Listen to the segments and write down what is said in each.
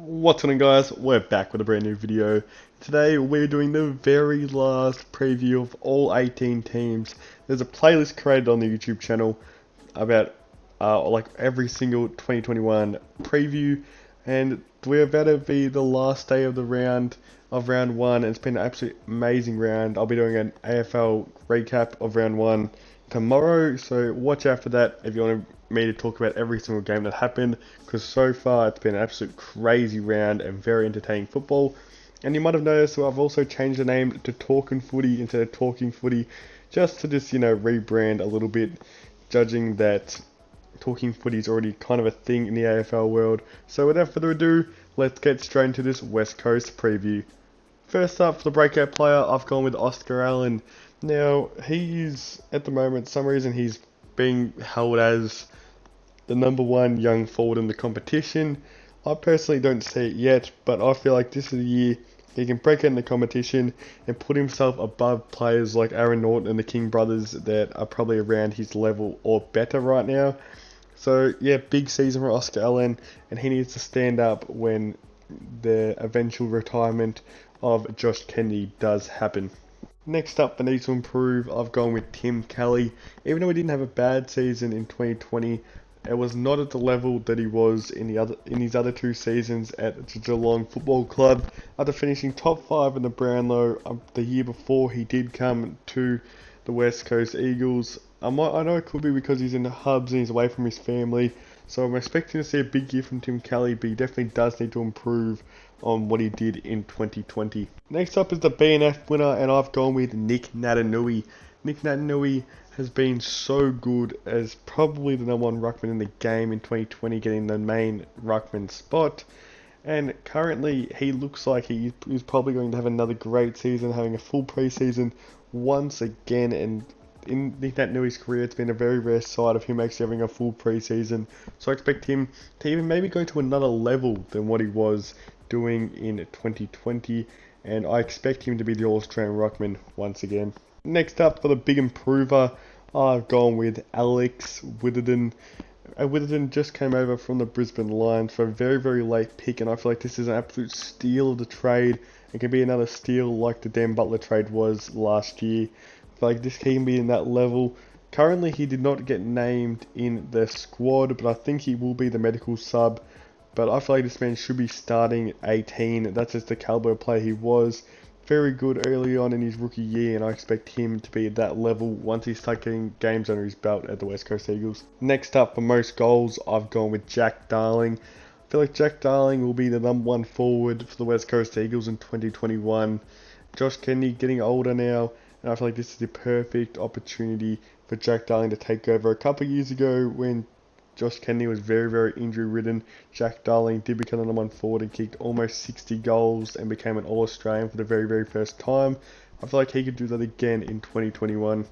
What's going on, guys? We're back with a brand new video. Today we're doing the very last preview of all 18 teams. There's a playlist created on the YouTube channel about like every single 2021 preview, and we're about to be the last day of round one. It's been an absolutely amazing round. I'll be doing an AFL recap of round one tomorrow, so watch out for that if you want me to talk about every single game that happened, because so far it's been an absolute crazy round and very entertaining football. And you might have noticed that I've also changed the name to Talkin' Footy instead of Talking Footy, just to rebrand a little bit, judging that Talking Footy is already kind of a thing in the AFL world. So without further ado, let's get straight into this West Coast preview. First up, for the breakout player, I've gone with Oscar Allen. Now, he's, at the moment, for some reason he's being held as the #1 young forward in the competition. I personally don't see it yet, but I feel like this is the year he can break out in the competition and put himself above players like Aaron Norton and the King brothers that are probably around his level or better right now. So yeah, big season for Oscar Allen, and he needs to stand up when the eventual retirement of Josh Kennedy does happen. Next up, for needs to improve, I've gone with Tim Kelly. Even though he didn't have a bad season in 2020, it was not at the level that he was in his other two seasons at the Geelong Football Club. After finishing top 5 in the Brownlow the year before he did come to the West Coast Eagles. I know it could be because he's in the hubs and he's away from his family, so I'm expecting to see a big year from Tim Kelly, but he definitely does need to improve on what he did in 2020. Next up is the BNF winner, and I've gone with Nick Natanui. Nick Natanui has been so good as probably the #1 ruckman in the game in 2020, getting the main ruckman spot. And currently, he looks like he is probably going to have another great season, having a full preseason once again. And in Nick Natanui's career, it's been a very rare sight of him actually having a full preseason. So I expect him to even maybe go to another level than what he was doing in 2020. And I expect him to be the All-Australian ruckman once again. Next up, for the big improver, I've gone with Alex Witherdin. Witherdin just came over from the Brisbane Lions for a very, very late pick, and I feel like this is an absolute steal of the trade. It can be another steal like the Dan Butler trade was last year. I feel like this can be in that level. Currently, he did not get named in the squad, but I think he will be the medical sub. But I feel like this man should be starting at 18. That's just the caliber of player he was. Very good early on in his rookie year, and I expect him to be at that level once he starts getting games under his belt at the West Coast Eagles. Next up, for most goals, I've gone with Jack Darling. I feel like Jack Darling will be the #1 forward for the West Coast Eagles in 2021. Josh Kennedy getting older now, and I feel like this is the perfect opportunity for Jack Darling to take over. A couple of years ago, when Josh Kennedy was very, very injury-ridden, Jack Darling did become the #1 forward and kicked almost 60 goals and became an All-Australian for the very, very first time. I feel like he could do that again in 2021.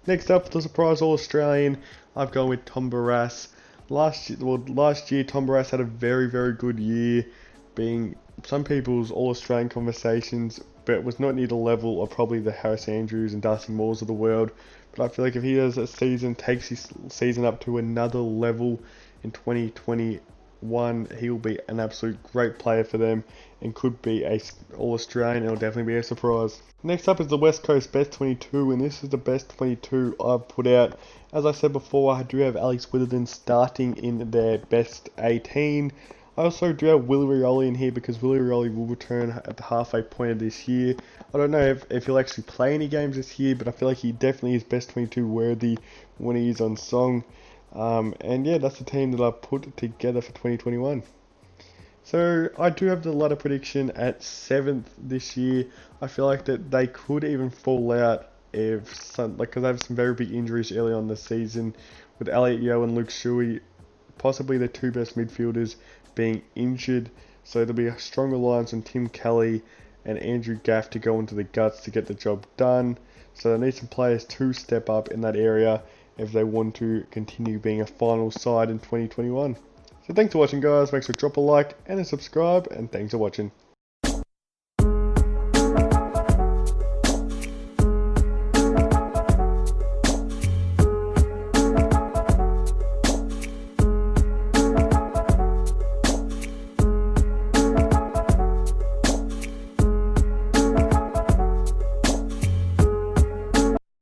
Next up, for the surprise All-Australian, I've gone with Tom Barras. Last year, Tom Barras had a very, very good year, being some people's All-Australian conversations, but was not near the level of probably the Harris Andrews and Darcy Moores of the world. But I feel like if he does a season, takes his season up to another level in 2021, he will be an absolute great player for them and could be a All-Australian. It'll definitely be a surprise. Next up is the West Coast Best 22, and this is the Best 22 I've put out. As I said before, I do have Alex Witherdin starting in their Best 18. I also do have Willie Rioli in here because Willie Rioli will return at the halfway point of this year. I don't know if he'll actually play any games this year, but I feel like he definitely is Best 22 worthy when he is on song. And yeah, that's the team that I've put together for 2021. So I do have the ladder prediction at 7th this year. I feel like that they could even fall out because they have some very big injuries early on the season with Elliot Yeo and Luke Shuey, possibly the two best midfielders, being injured. So there'll be a strong reliance on Tim Kelly and Andrew Gaff to go into the guts to get the job done. So they need some players to step up in that area if they want to continue being a final side in 2021. So thanks for watching, guys. Make sure to drop a like and a subscribe, and thanks for watching.